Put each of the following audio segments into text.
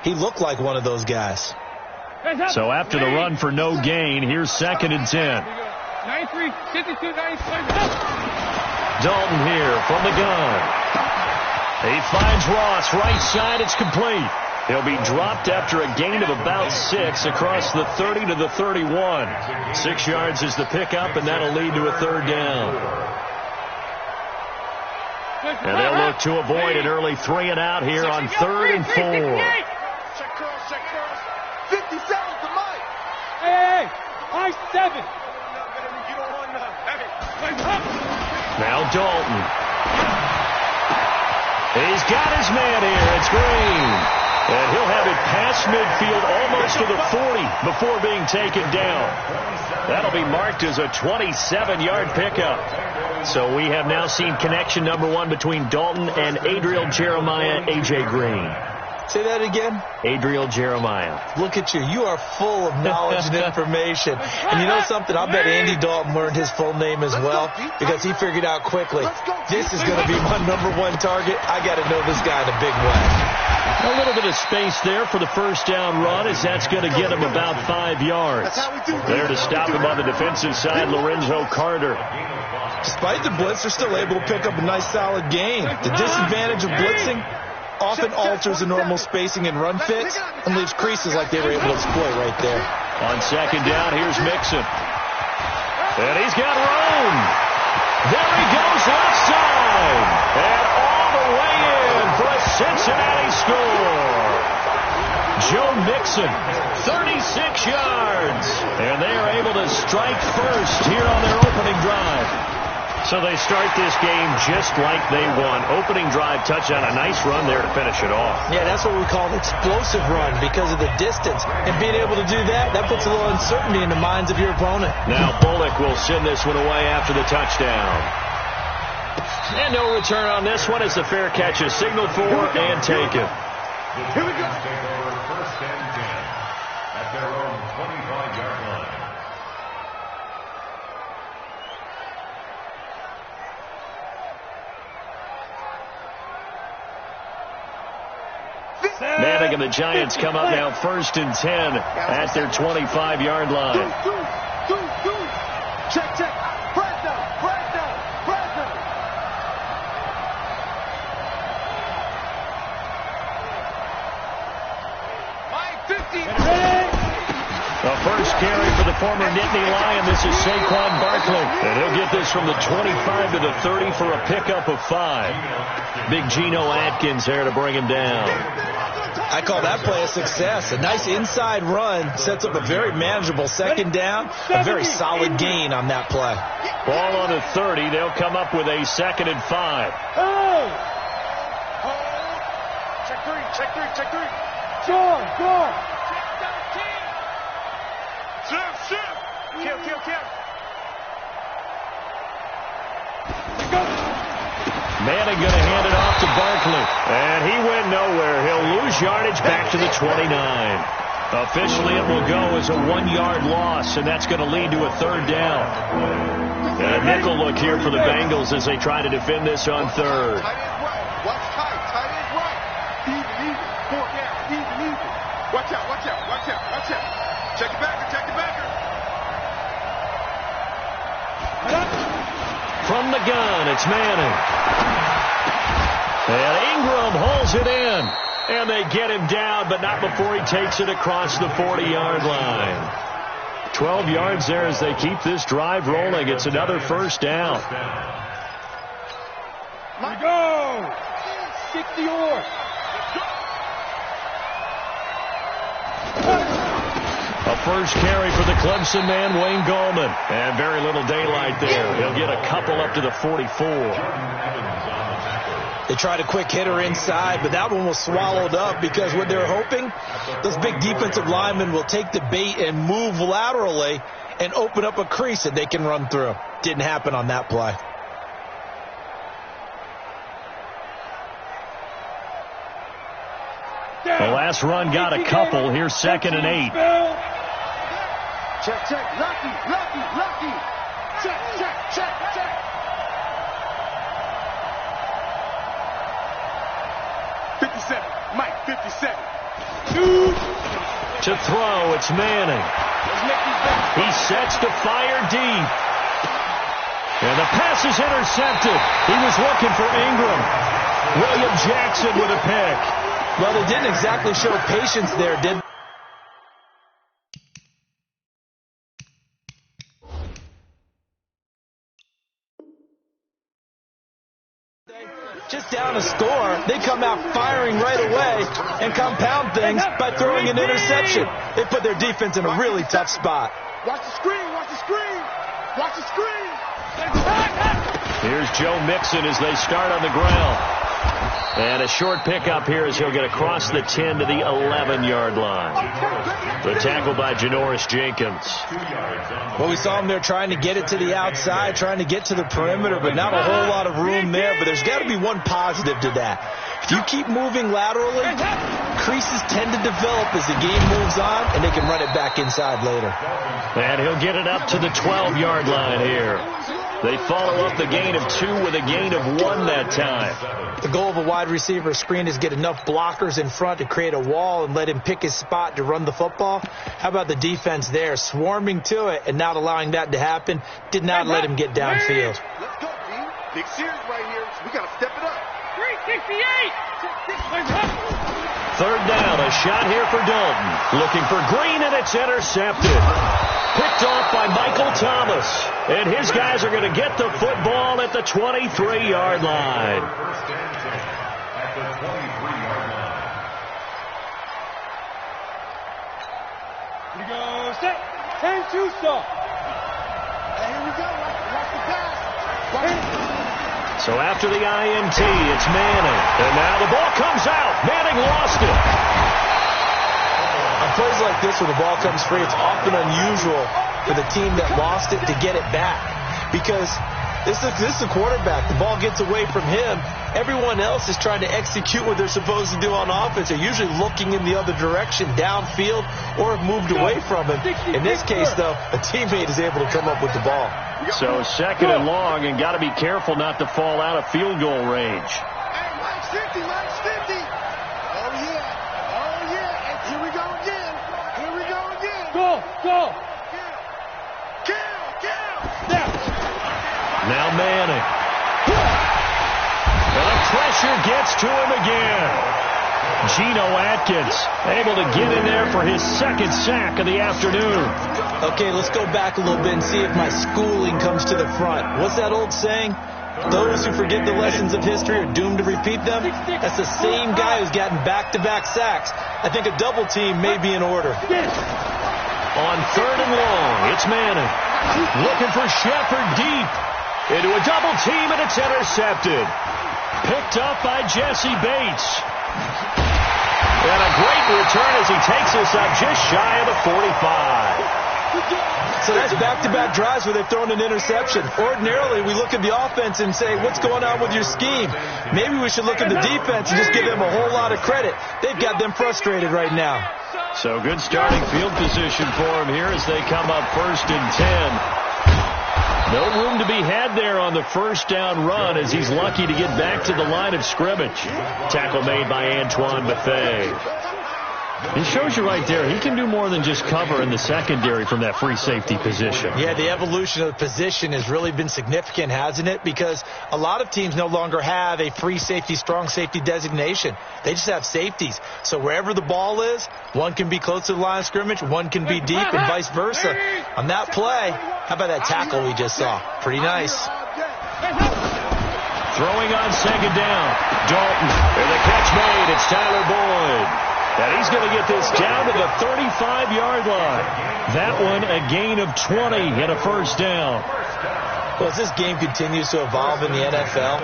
He looked like one of those guys. So after the run for no gain, here's 2nd and 10. 93, 52, 95. Dalton here from the gun. He finds Ross right side. It's complete. He'll be dropped after a gain of about 6 across the 30 to the 31. 6 yards is the pickup, and that'll lead to a 3rd down. And they'll look to avoid an early 3 and out here on 3rd and 4. Check cross, check cross. 57 to Mike. Hey, Mike 7. Now Dalton. He's got his man here. It's Green. And he'll have it past midfield almost to the 40 before being taken down. That'll be marked as a 27-yard pickup. So we have now seen connection number 1 between Dalton and Adriel Jeremiah, A.J. Green. Say that again? Adriel Jeremiah. Look at you. You are full of knowledge and information. And you know something? I bet Andy Dalton learned his full name as well because he figured out quickly, this is going to be my number 1 target. I got to know this guy in a big way. A little bit of space there for the first down run as that's going to get him about 5 yards. There to stop him on the defensive side, Lorenzo Carter. Despite the blitz, they're still able to pick up a nice solid gain. The disadvantage of blitzing often alters the normal spacing and run fits and leaves creases like they were able to exploit right there. On 2nd down, here's Mixon. And he's got room. There he goes left side. And all the way in for a Cincinnati score. Joe Mixon, 36 yards. And they are able to strike first here on their opening drive. So they start this game just like they won. Opening drive touchdown, a nice run there to finish it off. Yeah, that's what we call an explosive run because of the distance. And being able to do that, that puts a little uncertainty in the minds of your opponent. Now Bullock will send this one away after the touchdown. And no return on this one as the fair catch is signaled for and taken. Here we go. Take over 1st and 10 at their own 25-yard line. Manning and the Giants come up now 1st and 10 at their 25-yard line. Check, check. Press down, press down, press down. Mike, 50. The first carry for the former Nittany Lion. This is Saquon Barkley. And he'll get this from the 25 to the 30 for a pickup of 5. Big Geno Atkins there to bring him down. I call that play a success. A nice inside run sets up a very manageable 2nd down. A very solid gain on that play. Ball on the 30. They'll come up with a 2nd and 5. Oh! Check 3, check 3, check 3. John. Shift. Kill. Manning going to hand it off to Barkley. And he went nowhere. He'll lose yardage back to the 29. Officially, it will go as a 1-yard loss, and that's going to lead to a 3rd down. And a nickel look here for the Bengals as they try to defend this on 3rd. Tight end right. Watch tight. Tight end right. Even. 4 down. Even. Watch out. Check your backer. From the gun, it's Manning. And Ingram holds it in. And they get him down, but not before he takes it across the 40-yard line. 12 yards there as they keep this drive rolling. It's another 1st down. Here we go. 60-yard. A first carry for the Clemson man, Wayne Gallman. And very little daylight there. He'll get a couple up to the 44. They tried a quick hitter inside, but that one was swallowed up because what they're hoping, those big defensive linemen will take the bait and move laterally and open up a crease that they can run through. Didn't happen on that play. The last run got a couple. Here's 2nd and 8. Check. Lucky. Check. 57. Mike, 57. To throw, it's Manning. He sets to fire deep. And the pass is intercepted. He was looking for Ingram. William Jackson with a pick. Well, they didn't exactly show patience there, did they? Just down a score, they come out firing right away and compound things by throwing an interception. They put their defense in a really tough spot. Watch the screen, watch the screen, watch the screen. Here's Joe Mixon as they start on the ground. And a short pickup here as he'll get across the 10 to the 11-yard line. The tackle by Janoris Jenkins. Well, we saw him there trying to get it to the outside, trying to get to the perimeter, but not a whole lot of room there. But there's got to be one positive to that. If you keep moving laterally, creases tend to develop as the game moves on, and they can run it back inside later. And he'll get it up to the 12-yard line here. They follow up the gain of 2 with a gain of 1 that time. The goal of a wide receiver screen is get enough blockers in front to create a wall and let him pick his spot to run the football. How about the defense there, swarming to it and not allowing that to happen? Did not let him get downfield. Let's go, team. Big series right here. We got to step it up. 368. Third down, a shot here for Dalton. Looking for Green, and it's intercepted. Picked off by Michael Thomas. And his guys are going to get the football at the 23-yard line. First and 10 at the 23-yard line. Here we go. Set. 10-2 stop. Hey, here we go. Watch the pass. Watch it. So after the INT, it's Manning. And now the ball comes out. Manning lost it. On plays like this where the ball comes free, it's often unusual for the team that lost it to get it back. Because this is the quarterback. The ball gets away from him. Everyone else is trying to execute what they're supposed to do on offense. They're usually looking in the other direction, downfield, or have moved away from him. In this case, though, a teammate is able to come up with the ball. So second and long, and got to be careful not to fall out of field goal range. Hey, Mike's 50, Mike's 50. Oh, yeah. Oh, yeah. And here we go again. Here we go again. Go. Kill. Snap. Now Manning. And the pressure gets to him again. Geno Atkins able to get in there for his second sack of the afternoon. Okay, let's go back a little bit and see if my schooling comes to the front. What's that old saying? Those who forget the lessons of history are doomed to repeat them. That's the same guy who's gotten back-to-back sacks. I think a double team may be in order. On third and long, it's Manning. Looking for Shepard deep. Into a double team, and it's intercepted. Picked up by Jesse Bates. And a great return as he takes us up just shy of the 45. So that's back-to-back drives where they've thrown an interception. Ordinarily, we look at the offense and say, what's going on with your scheme? Maybe we should look at the defense and just give them a whole lot of credit. They've got them frustrated right now. So good starting field position for him here as they come up first and 10. No room to be had there on the first down run as he's lucky to get back to the line of scrimmage. Tackle made by Antoine Bethea. It shows you right there, he can do more than just cover in the secondary from that free safety position. Yeah, the evolution of the position has really been significant, hasn't it? Because a lot of teams no longer have a free safety, strong safety designation. They just have safeties. So wherever the ball is, one can be close to the line of scrimmage, one can be deep, and vice versa. On that play, how about that tackle we just saw? Pretty nice. Throwing on second down. Dalton. And the catch made. It's Tyler Boyd. And he's going to get this down to the 35-yard line. That one a gain of 20 and a first down. Well, as this game continues to evolve in the NFL,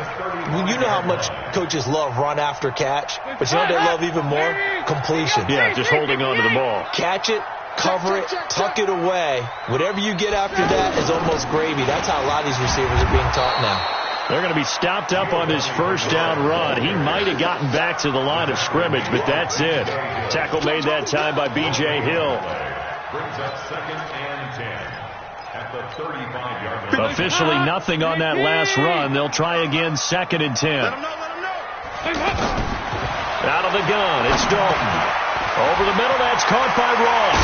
you know how much coaches love run after catch, but you know what they love even more? Completion. Yeah, just holding on to the ball. Catch it, cover it, tuck it away. Whatever you get after that is almost gravy. That's how a lot of these receivers are being taught now. They're going to be stopped up on his first down run. He might have gotten back to the line of scrimmage, but that's it. Tackle made that time by B.J. Hill. Brings up second and 10 at the 35-yard line. Officially nothing on that last run. They'll try again second and 10. Let him know. Out of the gun, it's Dalton. Over the middle, that's caught by Ross.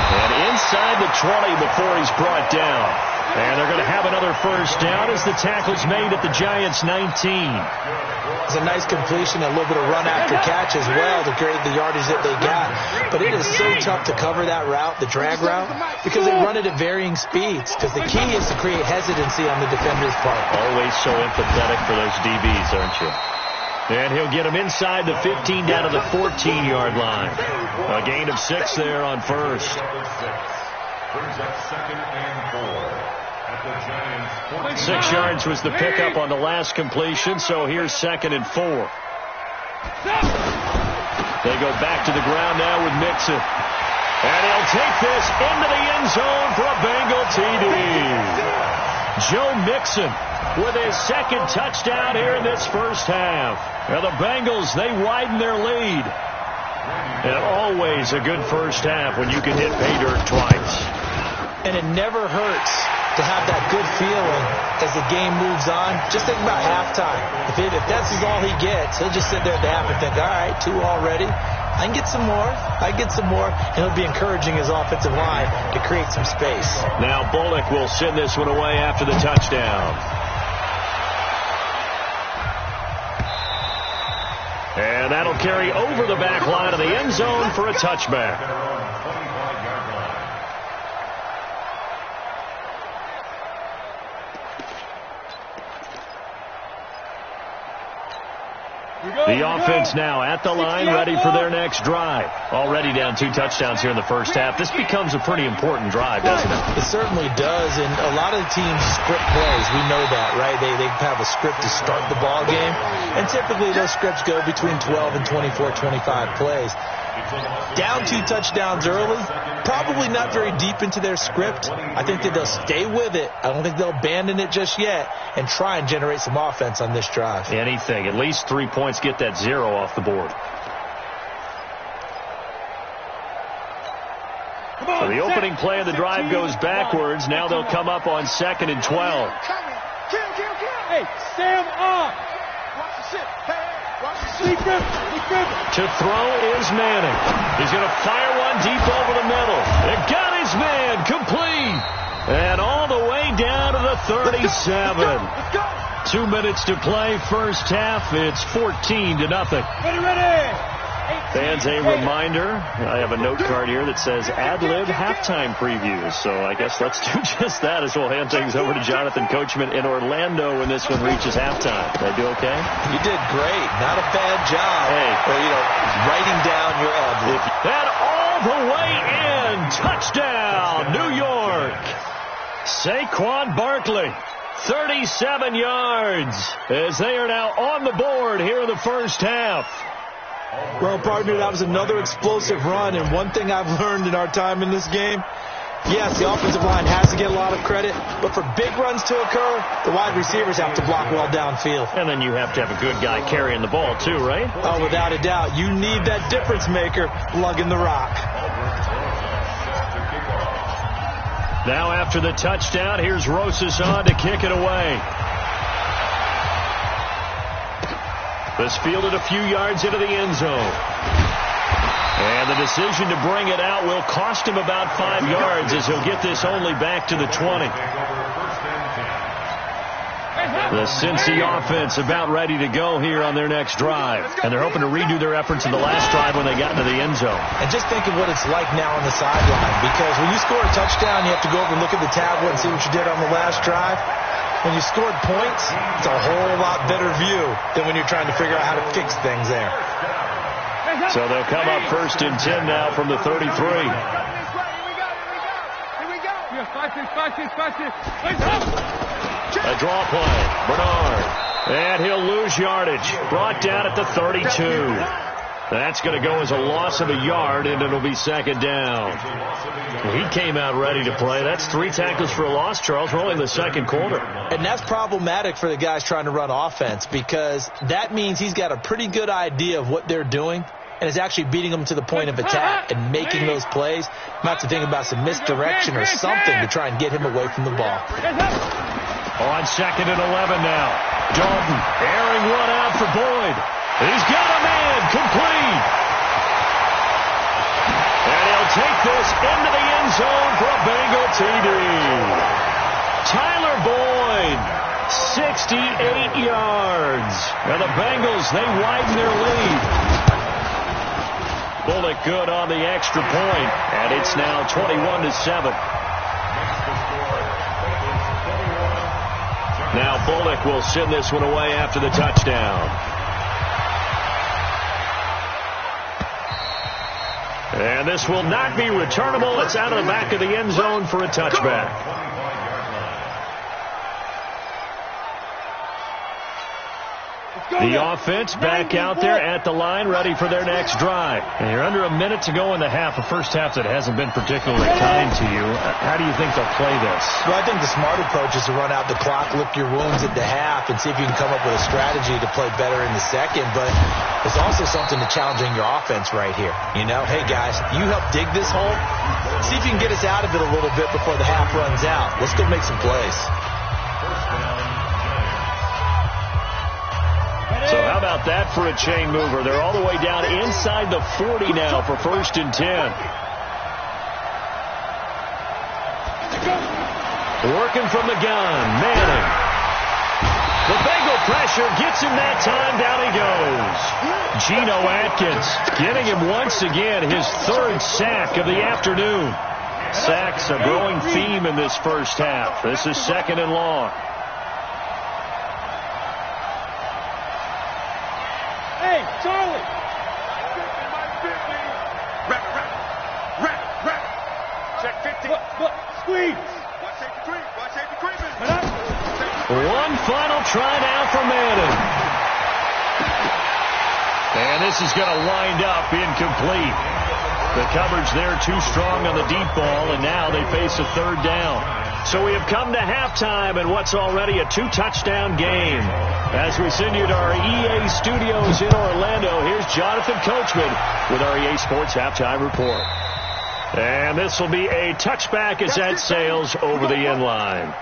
And inside the 20 before he's brought down. And they're going to have another first down as the tackle's made at the Giants' 19. It's a nice completion, a little bit of run after catch as well to create the yardage that they got. But it is so tough to cover that route, the drag route, because they run it at varying speeds. Because the key is to create hesitancy on the defender's part. Always so empathetic for those DBs, aren't you? And he'll get him inside the 15 down to the 14-yard line. A gain of 6 there on first. Brings up 2nd and 4. At the Giants' 6 yards was the pickup on the last completion, so here's 2nd and 4. They go back to the ground now with Mixon. And he'll take this into the end zone for a Bengal TD. Joe Mixon with his 2nd touchdown here in this first half. Now the Bengals, they widen their lead. And always a good first half when you can hit pay dirt twice. And it never hurts to have that good feeling as the game moves on. Just think about halftime. If that's all he gets, he'll just sit there at the half and think, all right, 2 already. I can get some more. I get some more. And he'll be encouraging his offensive line to create some space. Now Bullock will send this one away after the touchdown. And that'll carry over the back line of the end zone for a touchback. The offense now at the line, ready for their next drive. Already down 2 touchdowns here in the first half. This becomes a pretty important drive, doesn't it? It certainly does, and a lot of the teams script plays. We know that, right? They have a script to start the ball game, and typically those scripts go between 12 and 24, 25 plays. Down 2 touchdowns early, probably not very deep into their script. I think that they'll stay with it. I don't think they'll abandon it just yet and try and generate some offense on this drive. Anything. At least 3 points, get that 0 off the board. So the opening play of the drive goes backwards. Now they'll come up on 2nd and 12. Hey, Sam up. To throw is Manning. He's going to fire one deep over the middle. It got his man complete. And all the way down to the 37. 2 minutes to play first half. It's 14-0. Ready. Fans, a reminder, I have a note card here that says ad-lib halftime previews. So I guess let's do just that as we'll hand things over to Jonathan Coachman in Orlando when this one reaches halftime. Did I do okay? You did great. Not a bad job. Hey. Writing down your ad-lib. And all the way in. Touchdown, New York. Saquon Barkley. 37 yards as they are now on the board here in the first half. Well, partner, that was another explosive run, and one thing I've learned in our time in this game, yes, the offensive line has to get a lot of credit, but for big runs to occur, the wide receivers have to block well downfield. And then you have to have a good guy carrying the ball too, right? Oh, without a doubt. You need that difference maker lugging the rock. Now after the touchdown, here's Rosas on to kick it away. This fielded a few yards into the end zone. And the decision to bring it out will cost him about 5 yards as he'll get this only back to the 20. The Cincy offense about ready to go here on their next drive. And they're hoping to redo their efforts in the last drive when they got into the end zone. And just think of what it's like now on the sideline. Because when you score a touchdown, you have to go over and look at the tablet and see what you did on the last drive. When you scored points, it's a whole lot better view than when you're trying to figure out how to fix things there. So they'll come up 1st and 10 now from the 33. A draw play. Bernard. And he'll lose yardage. Brought down at the 32. That's going to go as a loss of a yard, and it'll be 2nd down. He came out ready to play. That's 3 tackles for a loss, Charles. We're only in the 2nd quarter. And that's problematic for the guys trying to run offense because that means he's got a pretty good idea of what they're doing and is actually beating them to the point of attack and making those plays. Not to think about some misdirection or something to try and get him away from the ball. On 2nd and 11 now. Dalton airing one out for Boyd. He's got a man complete. take this into the end zone for a Bengal TD. Tyler Boyd, 68 yards. And the Bengals, they widen their lead. Bullock good on the extra point, and it's now 21-7. Now Bullock will send this one away after the touchdown. And this will not be returnable. It's out of the back of the end zone for a touchback. The offense back out there at the line, ready for their next drive. And you're under a minute to go in the half, a first half that hasn't been particularly kind to you. How do you think they'll play this? Well, I think the smart approach is to run out the clock, lick your wounds at the half, and see if you can come up with a strategy to play better in the second. But there's also something to challenging your offense right here. You know, hey, guys, you help dig this hole. See if you can get us out of it a little bit before the half runs out. Let's go make some plays. So how about that for a chain mover? They're all the way down inside the 40 now for 1st and 10. Working from the gun, Manning. The Bengal pressure gets him that time. Down he goes. Geno Atkins getting him once again his 3rd sack of the afternoon. Sacks a growing theme in this first half. This is 2nd and long. Hey, Charlie! Rap. Check 50. Squeeze! One final try now for Manning. And this is going to wind up incomplete. The coverage there too strong on the deep ball, and now they face a 3rd down. So we have come to halftime in what's already a 2-touchdown game. As we send you to our EA studios in Orlando, here's Jonathan Coachman with our EA Sports Halftime Report. And this will be a touchback as that sails over the end line.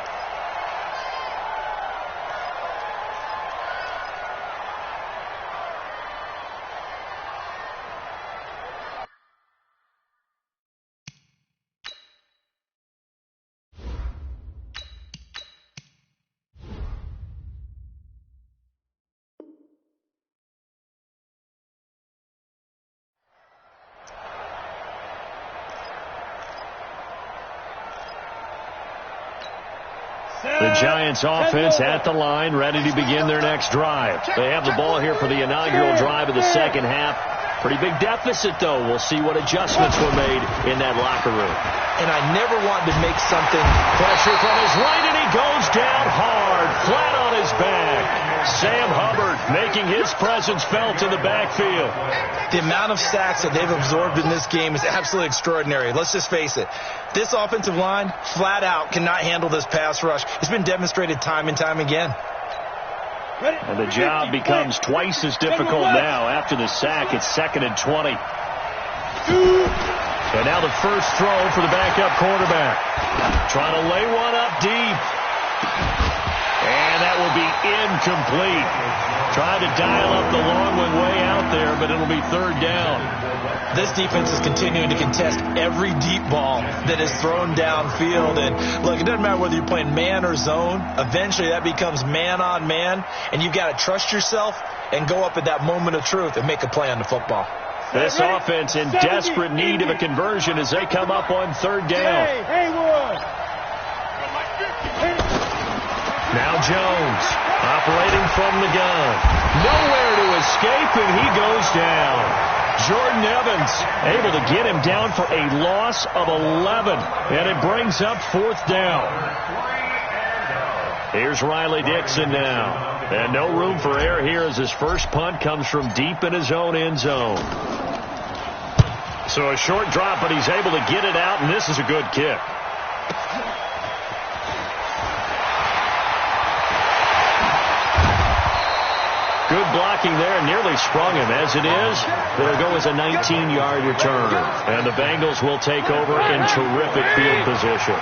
The Giants offense at the line, ready to begin their next drive. They have the ball here for the inaugural drive of the second half. Pretty big deficit, though. We'll see what adjustments were made in that locker room. And I never wanted to make something. Pressure from his right, and he goes down hard, flat on his back. Sam Hubbard making his presence felt in the backfield. The amount of sacks that they've absorbed in this game is absolutely extraordinary. Let's just face it. This offensive line, flat out, cannot handle this pass rush. It's been demonstrated time and time again. And the job becomes twice as difficult now. After the sack, it's 2nd and 20. And now the first throw for the backup quarterback. Trying to lay one up deep. And that will be incomplete. Trying to dial up the long one way out there, but it'll be 3rd down. This defense is continuing to contest every deep ball that is thrown downfield. And look, it doesn't matter whether you're playing man or zone. Eventually that becomes man on man, and you've got to trust yourself and go up at that moment of truth and make a play on the football. This offense in desperate need of a conversion as they come up on 3rd down. Haywood! Now Jones operating from the gun. Nowhere to escape, and he goes down. Jordan Evans able to get him down for a loss of 11, and it brings up 4th down. Here's Riley Dixon now. And no room for error here as his first punt comes from deep in his own end zone. So a short drop, but he's able to get it out, and this is a good kick. Good blocking there, nearly sprung him. As it is, it'll go as a 19-yard return. And the Bengals will take over in terrific field position.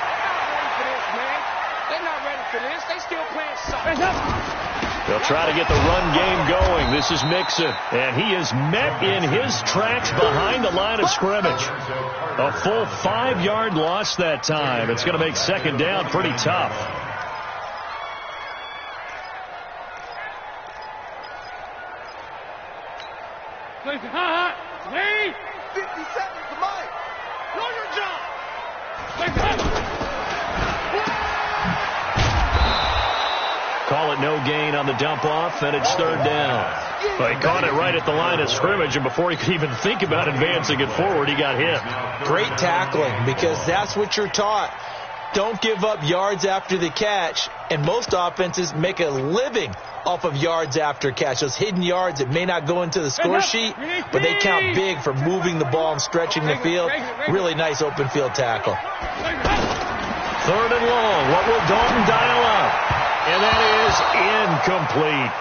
They'll try to get the run game going. This is Mixon, and he is met in his tracks behind the line of scrimmage. A full 5-yard loss that time. It's going to make second down pretty tough. Hot. Wait. 50 seconds to Mike. Know your job. Call it no gain on the dump off, and it's third down. Well, he caught it right at the line of scrimmage, and before he could even think about advancing it forward, he got hit. Great tackling, because that's what you're taught. Don't give up yards after the catch, and most offenses make a living off of yards after catch. Those hidden yards that may not go into the score sheet, but they count big for moving the ball and stretching the field. Really nice open field tackle. Third and long. What will Dalton dial up? And that is incomplete.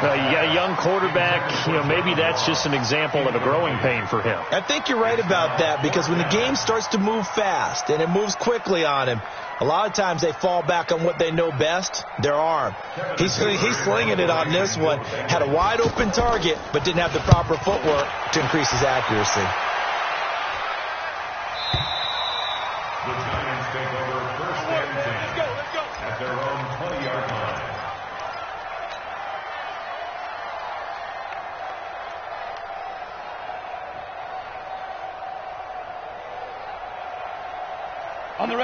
You got a young quarterback. Maybe that's just an example of a growing pain for him. I think you're right about that, because when the game starts to move fast and it moves quickly on him, a lot of times they fall back on what they know best, their arm. He's slinging it on this one. Had a wide open target, but didn't have the proper footwork to increase his accuracy. The Giants take over first and 10 at their own 20-yard line.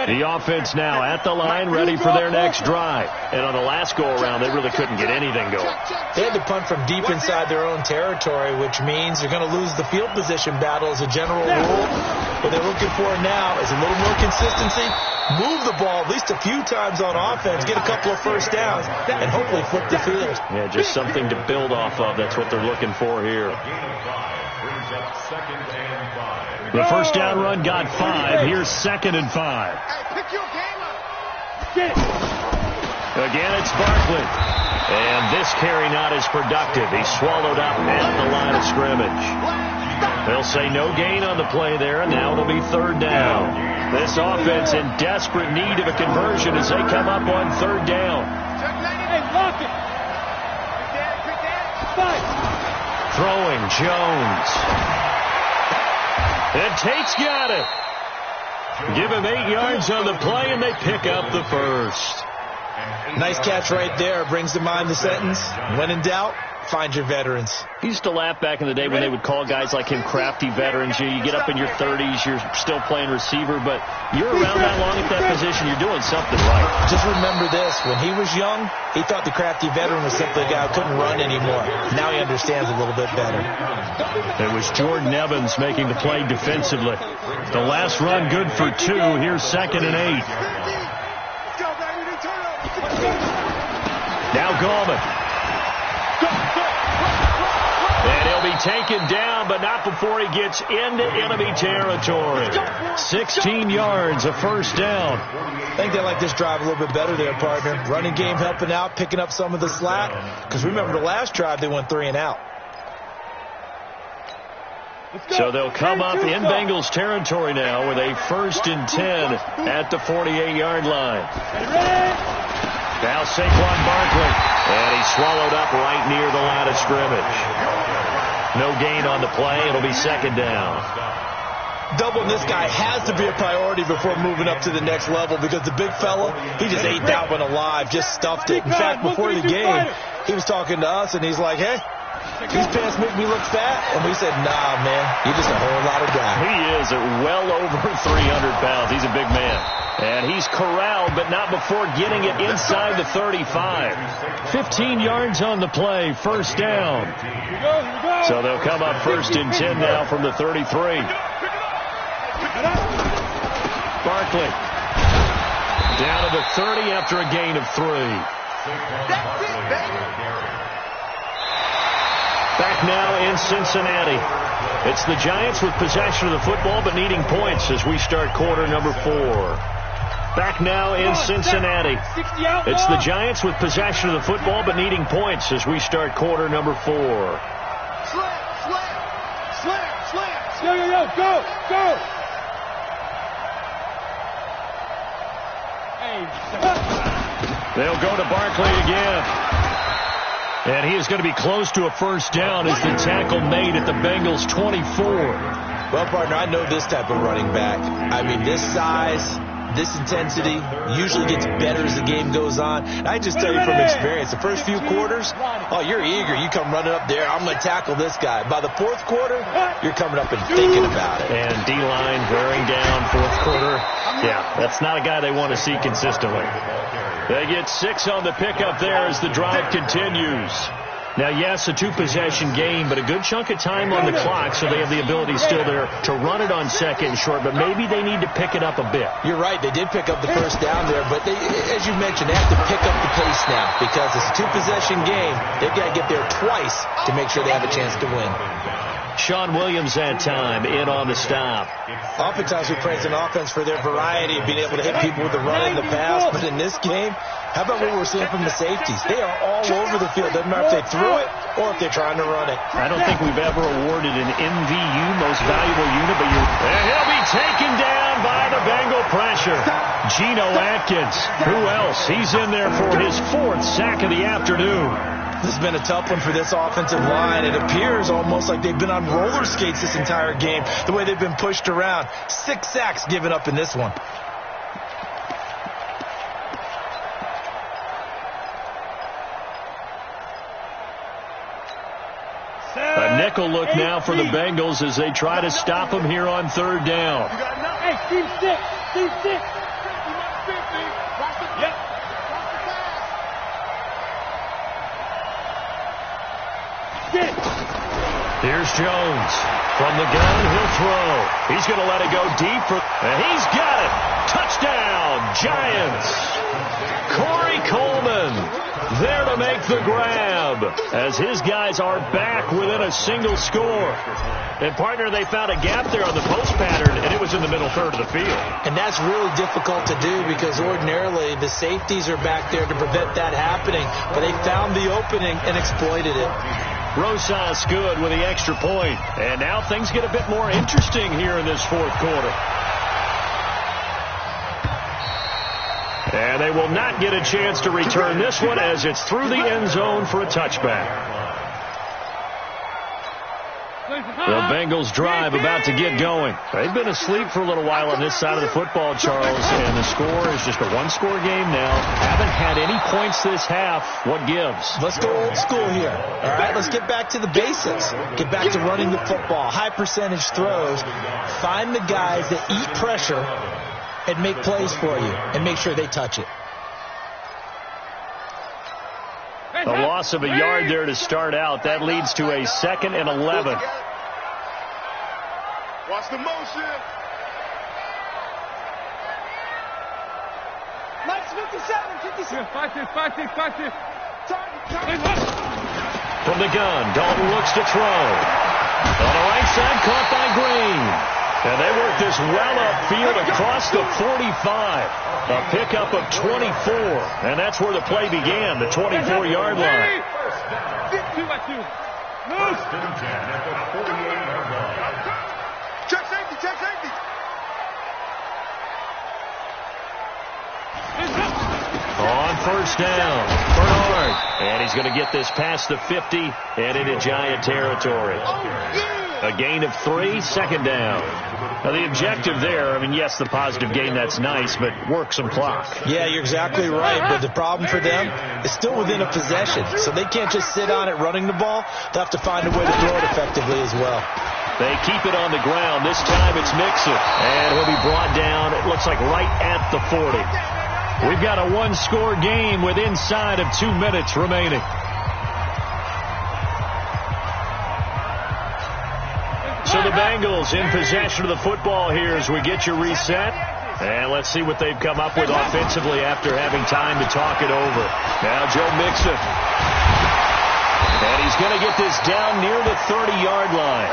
The offense now at the line, ready for their next drive. And on the last go-around, they really couldn't get anything going. They had to punt from deep inside their own territory, which means they're going to lose the field position battle as a general rule. What they're looking for now is a little more consistency, move the ball at least a few times on offense, get a couple of first downs, and hopefully flip the field. Yeah, just something to build off of. That's what they're looking for here. Brings up second and 5. The first down run got 5. Here's second and 5. Hey, pick your game up. Get it. Again, it's Barkley. And this carry not as productive. He's swallowed up at the line of scrimmage. They'll say no gain on the play there, and now it'll be third down. This offense in desperate need of a conversion as they come up on third down. Hey, lock it. Throwing Jones. And Tate's got it. Give him 8 yards on the play, and they pick up the first. Nice catch right there. Brings to mind the sentence, when in doubt, find your veterans. He used to laugh back in the day when they would call guys like him crafty veterans. You get up in your 30s, you're still playing receiver, but you're around that long at that position, you're doing something right. Just remember this. When he was young, he thought the crafty veteran was simply a guy who couldn't run anymore. Now he understands a little bit better. It was Jordan Evans making the play defensively. The last run good for 2. Here's second and 8. Now Gallman. And he'll be taken down, but not before he gets into enemy territory. 16 yards, a first down. I think they like this drive a little bit better there, partner. Running game helping out, picking up some of the slack. Because remember, the last drive, they went 3 and out. So they'll come up in Bengals territory now with a first and 10 at the 48-yard line. Now Saquon Barkley, and he's swallowed up right near the line of scrimmage. No gain on the play. It'll be second down. Doubling this guy has to be a priority before moving up to the next level, because the big fella, he just ate that one alive, just stuffed it. In fact, before the game, he was talking to us, and he's like, hey, these pants make me look fat. And we said, nah, man, you're just a whole lot of guy. He is at well over 300 pounds. He's a big man. And he's corralled, but not before getting it inside the 35. 15 yards on the play, first down. So they'll come up first and 10 now from the 33. Barkley down to the 30 after a gain of 3. That's it, baby. Back now in Cincinnati. It's the Giants with possession of the football but needing points as we start quarter number 4. Back now in Cincinnati. It's the Giants with possession of the football but needing points as we start quarter number 4. Slam, slam, slam, slam. Yo, go, go. They'll go to Barkley again. And he is going to be close to a first down as the tackle made at the Bengals' 24. Well, partner, I know this type of running back. I mean, this size, this intensity usually gets better as the game goes on. And I just tell you from experience, the first few quarters, oh, you're eager. You come running up there, I'm going to tackle this guy. By the fourth quarter, you're coming up and thinking about it. And D-line wearing down fourth quarter. Yeah, that's not a guy they want to see consistently. They get 6 on the pickup there as the drive continues. Now, yes, a 2-possession game, but a good chunk of time on the clock, so they have the ability still there to run it on second and short, but maybe they need to pick it up a bit. You're right. They did pick up the first down there, but they, as you mentioned, they have to pick up the pace now because it's a 2-possession game. They've got to get there twice to make sure they have a chance to win. Sean Williams that time in on the stop. Oftentimes we praise an offense for their variety of being able to hit people with the run and the pass, but in this game, how about what we're seeing from the safeties? They are all over the field. Doesn't matter if they threw it or if they're trying to run it. I don't think we've ever awarded an MVU, most valuable unit, but and he'll be taken down by the Bengal pressure. Geno Atkins. Who else? He's in there for his 4th sack of the afternoon. This has been a tough one for this offensive line. It appears almost like they've been on roller skates this entire game, the way they've been pushed around. 6 sacks given up in this one. A nickel look now for the Bengals as they try to stop him here on 3rd down. Hey, Steve 6. Steve 6. Yep. Here's Jones. From the gun, he'll throw. He's going to let it go deep. And he's got it. Touchdown, Giants. Corey Coleman there to make the grab as his guys are back within a single score. And, partner, they found a gap there on the post pattern, and it was in the middle third of the field. And that's really difficult to do because ordinarily the safeties are back there to prevent that happening. But they found the opening and exploited it. Rosas good with the extra point. And now things get a bit more interesting here in this 4th quarter. And they will not get a chance to return this one as it's through the end zone for a touchback. The Bengals drive about to get going. They've been asleep for a little while on this side of the football, Charles, and the score is just a 1-score game now. Haven't had any points this half. What gives? Let's go old school here. All right, let's get back to the basics. Get back to running the football, high percentage throws. Find the guys that eat pressure and make plays for you and make sure they touch it. A loss of a yard there to start out. That leads to a 2nd and 11. Watch the motion. Nice 57. 5-6. From the gun, Dalton looks to throw. On the right side, caught by Green. And they work this well upfield across the 45. A pickup of 24. And that's where the play began, the 24-yard line. 2-2. First and 10 at the 48-yard line. Check safety. On first down, Bernard. And he's going to get this past the 50 and into Giant territory. A gain of 3, 2nd down. Now, the objective there, I mean, yes, the positive gain, that's nice, but work some clock. Yeah, you're exactly right, but the problem for them is still within a possession, so they can't just sit on it running the ball. They'll have to find a way to throw it effectively as well. They keep it on the ground. This time it's Mixon, and he'll be brought down, it looks like right at the 40. We've got a 1-score game with inside of 2 minutes remaining. So the Bengals in possession of the football here as we get you reset. And let's see what they've come up with offensively after having time to talk it over. Now Joe Mixon. And he's going to get this down near the 30-yard line.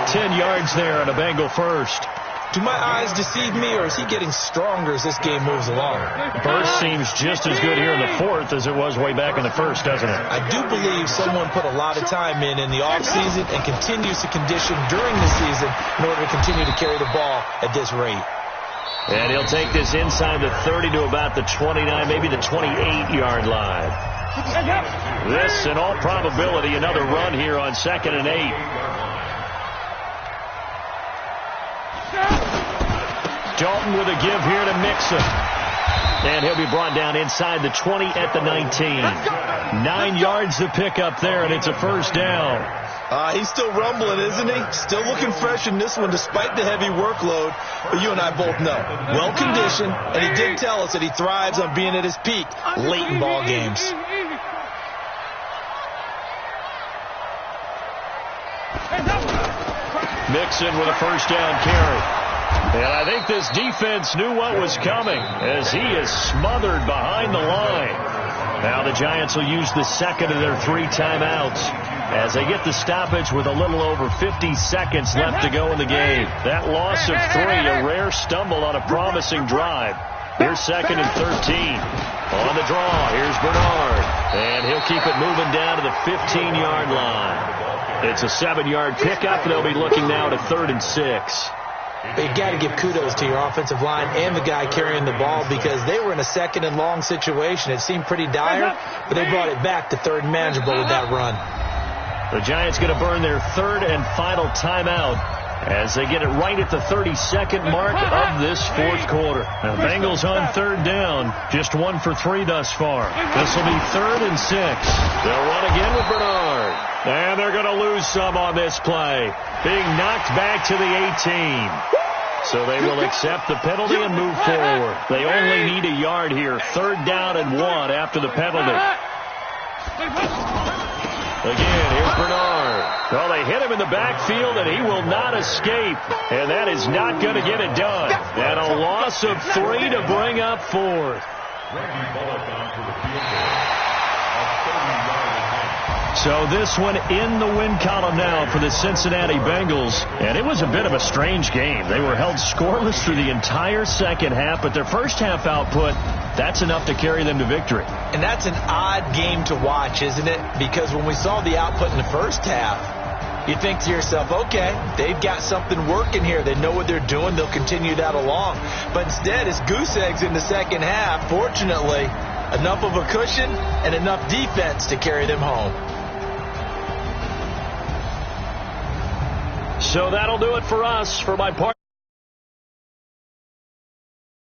10 yards there on a Bengal first. Do my eyes deceive me, or is he getting stronger as this game moves along? Burst seems just as good here in the 4th as it was way back in the 1st, doesn't it? I do believe someone put a lot of time in the offseason and continues to condition during the season in order to continue to carry the ball at this rate. And he'll take this inside the 30 to about the 29, maybe the 28-yard line. This, in all probability, another run here on 2nd and 8. Dalton with a give here to Mixon. And he'll be brought down inside the 20 at the 19. 9 yards to pick up there, and it's a first down. He's still rumbling, isn't he? Still looking fresh in this one despite the heavy workload. But you and I both know, well-conditioned, and he did tell us that he thrives on being at his peak late in ball games. Mixon with a first down carry. And I think this defense knew what was coming as he is smothered behind the line. Now the Giants will use the second of their 3 timeouts as they get the stoppage with a little over 50 seconds left to go in the game. That loss of 3, a rare stumble on a promising drive. Here's 2nd and 13. On the draw, here's Bernard. And he'll keep it moving down to the 15-yard line. It's a 7-yard pickup. They'll be looking now to 3rd and 6. You've got to give kudos to your offensive line and the guy carrying the ball because they were in a 2nd and long situation. It seemed pretty dire, but they brought it back to 3rd and manageable with that run. The Giants going to burn their 3rd and final timeout as they get it right at the 32nd mark of this 4th quarter. Now, Bengals on 3rd down, just 1 for 3 thus far. This will be 3rd and 6. They'll run again with Bernard. And they're going to lose some on this play, being knocked back to the 18. So they will accept the penalty and move forward. They only need a yard here. 3rd down and 1 after the penalty. Again, here's Bernard. Well, they hit him in the backfield, and he will not escape. And that is not going to get it done. And a loss of 3 to bring up 4th. So this one in the win column now for the Cincinnati Bengals. And it was a bit of a strange game. They were held scoreless through the entire second half, but their first half output, that's enough to carry them to victory. And that's an odd game to watch, isn't it? Because when we saw the output in the first half, you think to yourself, okay, they've got something working here. They know what they're doing. They'll continue that along. But instead, it's goose eggs in the second half. Fortunately, enough of a cushion and enough defense to carry them home. So that'll do it for us. For my part.